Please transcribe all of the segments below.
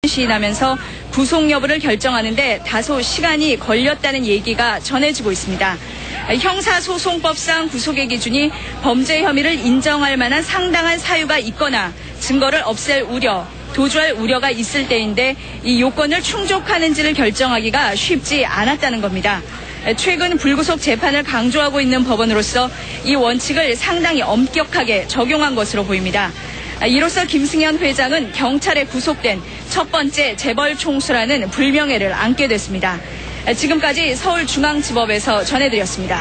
시인하면서 구속 여부를 결정하는데 다소 시간이 걸렸다는 얘기가 전해지고 있습니다. 형사소송법상 구속의 기준이 범죄 혐의를 인정할 만한 상당한 사유가 있거나 증거를 없앨 우려, 도주할 우려가 있을 때인데 이 요건을 충족하는지를 결정하기가 쉽지 않았다는 겁니다. 최근 불구속 재판을 강조하고 있는 법원으로서 이 원칙을 상당히 엄격하게 적용한 것으로 보입니다. 이로써 김승현 회장은 경찰에 구속된 첫 번째 재벌 총수라는 불명예를 안게 됐습니다. 지금까지 서울중앙지법에서 전해드렸습니다.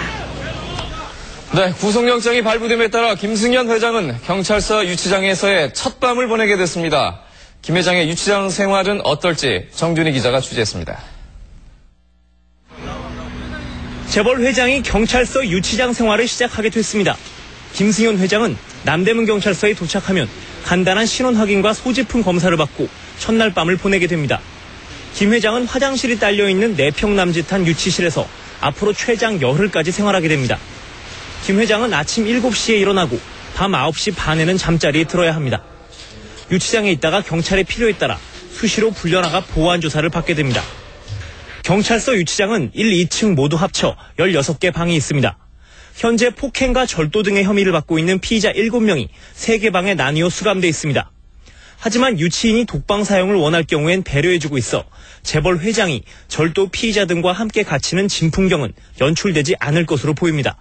네, 구속영장이 발부됨에 따라 김승현 회장은 경찰서 유치장에서의 첫 밤을 보내게 됐습니다. 김 회장의 유치장 생활은 어떨지 정준희 기자가 취재했습니다. 재벌 회장이 경찰서 유치장 생활을 시작하게 됐습니다. 김승현 회장은 남대문 경찰서에 도착하면 간단한 신원 확인과 소지품 검사를 받고 첫날 밤을 보내게 됩니다. 김 회장은 화장실이 딸려있는 4평 남짓한 유치실에서 앞으로 최장 열흘까지 생활하게 됩니다. 김 회장은 아침 7시에 일어나고 밤 9시 반에는 잠자리에 들어야 합니다. 유치장에 있다가 경찰의 필요에 따라 수시로 불려나가 보안 조사를 받게 됩니다. 경찰서 유치장은 1, 2층 모두 합쳐 16개 방이 있습니다. 현재 폭행과 절도 등의 혐의를 받고 있는 피의자 7명이 3개 방에 나뉘어 수감돼 있습니다. 하지만 유치인이 독방 사용을 원할 경우엔 배려해주고 있어 재벌 회장이 절도 피의자 등과 함께 갇히는 진풍경은 연출되지 않을 것으로 보입니다.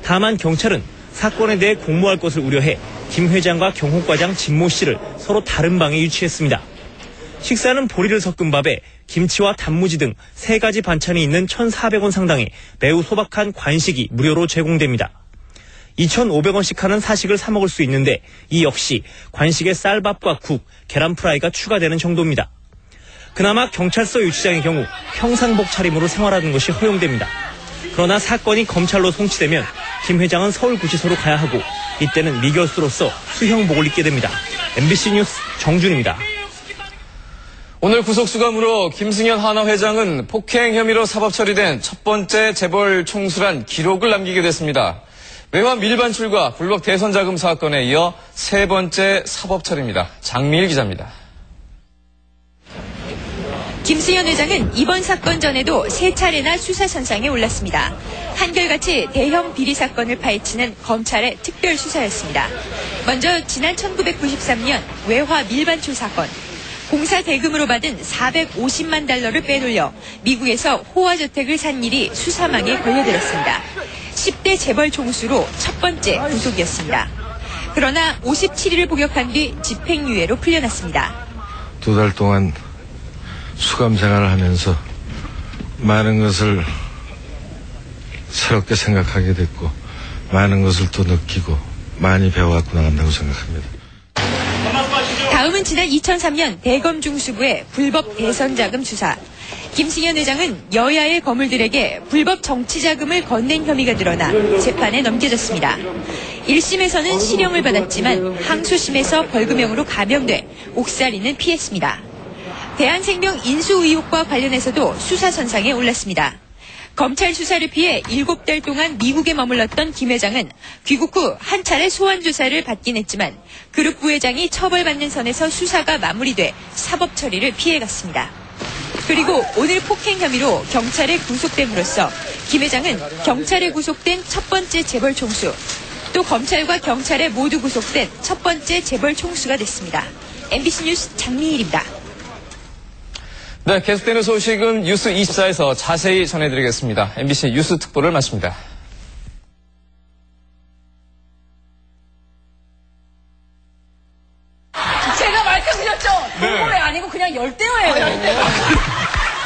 다만 경찰은 사건에 대해 공모할 것을 우려해 김 회장과 경호과장 진모 씨를 서로 다른 방에 유치했습니다. 식사는 보리를 섞은 밥에 김치와 단무지 등 3가지 반찬이 있는 1,400원 상당의 매우 소박한 관식이 무료로 제공됩니다. 2,500원씩 하는 사식을 사 먹을 수 있는데 이 역시 관식에 쌀밥과 국, 계란 프라이가 추가되는 정도입니다. 그나마 경찰서 유치장의 경우 평상복 차림으로 생활하는 것이 허용됩니다. 그러나 사건이 검찰로 송치되면 김 회장은 서울구치소로 가야 하고 이때는 미결수로서 수형복을 입게 됩니다. MBC 뉴스 정준입니다. 오늘 구속수감으로 김승현 하나회장은 폭행 혐의로 사법 처리된 첫 번째 재벌 총수란 기록을 남기게 됐습니다. 외화 밀반출과 불법 대선 자금 사건에 이어 3번째 사법 처리입니다. 장미일 기자입니다. 김승현 회장은 이번 사건 전에도 3차례나 수사선상에 올랐습니다. 한결같이 대형 비리 사건을 파헤치는 검찰의 특별수사였습니다. 먼저 지난 1993년 외화 밀반출 사건. 공사 대금으로 받은 450만 달러를 빼돌려 미국에서 호화저택을 산 일이 수사망에 걸려들었습니다. 10대 재벌 총수로 첫 번째 구속이었습니다. 그러나 57일을 복역한 뒤 집행유예로 풀려났습니다. 2달 동안 수감 생활을 하면서 많은 것을 새롭게 생각하게 됐고 많은 것을 또 느끼고 많이 배워갖고 나간다고 생각합니다. 다음은 지난 2003년 대검 중수부의 불법 대선 자금 수사. 김승현 회장은 여야의 거물들에게 불법 정치 자금을 건넨 혐의가 드러나 재판에 넘겨졌습니다. 1심에서는 실형을 받았지만 항소심에서 벌금형으로 감형돼 옥살이는 피했습니다. 대한생명 인수 의혹과 관련해서도 수사선상에 올랐습니다. 검찰 수사를 피해 7달 동안 미국에 머물렀던 김 회장은 귀국 후 한 차례 소환 조사를 받긴 했지만 그룹 부회장이 처벌받는 선에서 수사가 마무리돼 사법 처리를 피해갔습니다. 그리고 오늘 폭행 혐의로 경찰에 구속됨으로써 김 회장은 경찰에 구속된 첫 번째 재벌 총수, 또 검찰과 경찰에 모두 구속된 첫 번째 재벌 총수가 됐습니다. MBC 뉴스 장미일입니다. 네, 계속되는 소식은 뉴스24에서 자세히 전해드리겠습니다. MBC 뉴스 특보를 마칩니다. 제가 말씀드렸죠? 돌고래 아니고 그냥 열대어예요.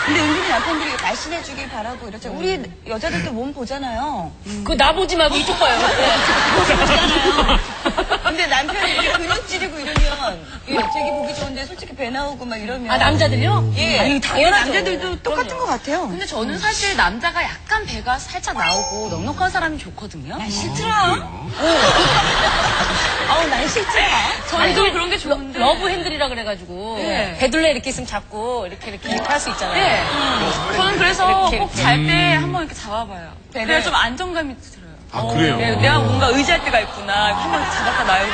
근데 은근히 남편들이 날씬해주길 바라고 이러죠. 우리 여자들도 몸 보잖아요. 그거 나 보지 말고 이쪽 봐요. 근데 남편이 이렇게 근육 찌르고 이러면 되게 보기 좋은데 솔직히 배 나오고 막 이러면. 아, 남자들요? 예. 아니, 당연하죠. 남자들도 똑같은 것 같아요. 근데 저는 사실 남자가 약간 배가 살짝 나오고 넉넉한 사람이 좋거든요. 난 싫더라. 아우, 난 싫더라. 저는 그런 게 좋은데. 러브 핸들이라 그래가지고. 네. 배둘레 이렇게 있으면 잡고 이렇게 할 수 있잖아요. 저는 그래서 이렇게. 꼭 잘 때 한번 이렇게 잡아봐요. 그래야 좀 안정감이 들어요. 아, 그래요? 내가 뭔가 의지할 때가 있구나. 한번 잡았다 놔요.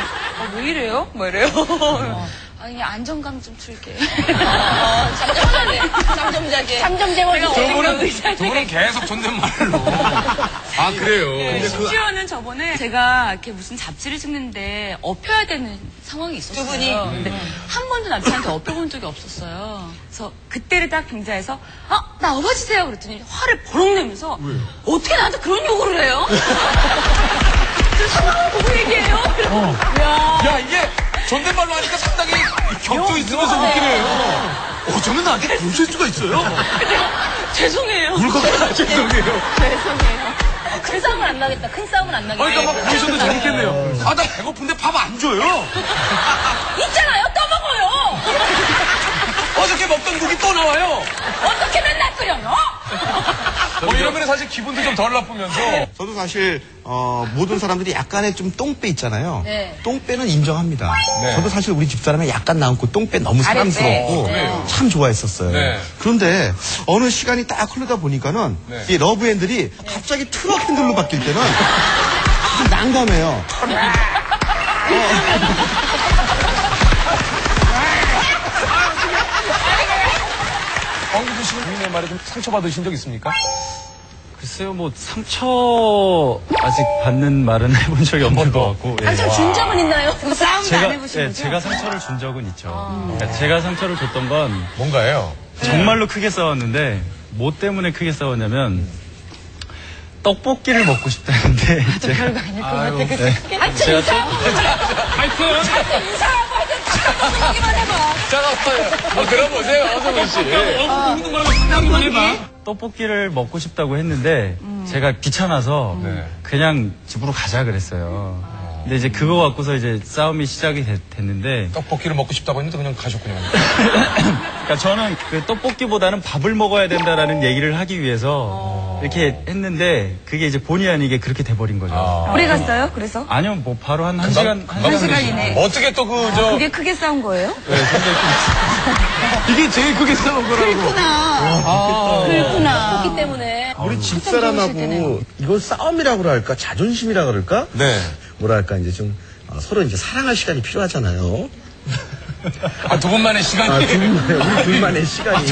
왜 이래요? 뭐 이래요. 아니, 안정감 좀 줄게. 잠점자게. 잠점제벌. 두 분은 계속 존댓말로. 아, 그래요? 심지어는 저번에 제가 이렇게 무슨 잡지를 찍는데 업혀야 되는 상황이 있었어요. 두 분이? 근데 한 번도 남편한테 업혀본 적이 없었어요. 그래서 그때를 딱 경자해서 나 업어주세요 그랬더니 화를 버럭 내면서 어떻게 나한테 그런 요구를 해요? 그 상황을 보고 얘기해요. 야, 이게 존댓말로 하니까 상당히 격조 있으면서 웃기네요. 어쩌면 나한테 그러실 수가 있어요? 죄송해요. 죄송해요. 죄송해요. 큰 싸움은 안 나겠다. 큰 싸움은 안 나겠다. 그러니까 막 그러셔도 재밌겠네요. 아, 나 배고픈데 밥 안 줘요. 있잖아요. 떠먹어요. 어저께 먹던 국이 또 나와요. 어떻게 맨날 끓여요? 이러면 사실 기분도 좀 덜 나쁘면서. 저도 사실 모든 사람들이 약간의 좀 똥배 있잖아요. 네. 똥배는 인정합니다. 네. 저도 사실 우리 집사람이 약간 나왔고 똥배 너무 사랑스럽고 참 좋아했었어요. 네. 그런데 어느 시간이 딱 흐르다 보니까는 네. 이 러브핸들이 갑자기 트럭 핸들로 바뀔 때는 좀 난감해요. 황기준 씨는 부인의 말에 좀 상처받으신 적 있습니까? 글쎄요, 뭐 상처 아직 받는 말은 해본 적이 없는 것 같고. 예. 한참 준 적은 있나요? 싸움도 안 해보신 예, 거죠? 제가 상처를 준 적은 있죠. 그러니까 제가 상처를 줬던 건 뭔가요? 정말로 크게 싸웠는데 뭐 때문에 크게 싸웠냐면 떡볶이를 먹고 싶다는데 별거 아닐 것 같아. 하여튼 제가 인사하고 하여튼 답답한 얘기만 해봐. 잠깐만요. 들어보세요, 어성훈 씨. 떡볶이를 먹고 싶다고 했는데 제가 귀찮아서 그냥 집으로 가자 그랬어요. 근데 이제 그거 갖고서 이제 싸움이 시작이 됐는데 떡볶이를 먹고 싶다고 했는데 그냥 가셨군요. 그러니까 저는 그 떡볶이보다는 밥을 먹어야 된다라는 얘기를 하기 위해서 이렇게 했는데 그게 이제 본의 아니게 그렇게 돼버린 거죠. 오래 갔어요? 그래서? 아니요, 뭐 바로 한 시간. 한 시간이네. 어떻게 또 그게 크게 싸운 거예요? 이게 제일 크게 싸운 거라고. 그렇구나. 떡볶이 때문에. 우리 집사람하고 이걸 싸움이라고 할까 자존심이라고 그럴까? 네. 뭐랄까 이제 좀 서로 이제 사랑할 시간이 필요하잖아요. 두 분만의 시간이. 우리 둘만의 시간이.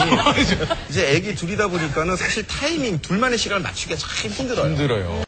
이제 애기 둘이다 보니까는 사실 타이밍 둘만의 시간을 맞추기가 참 힘들어요.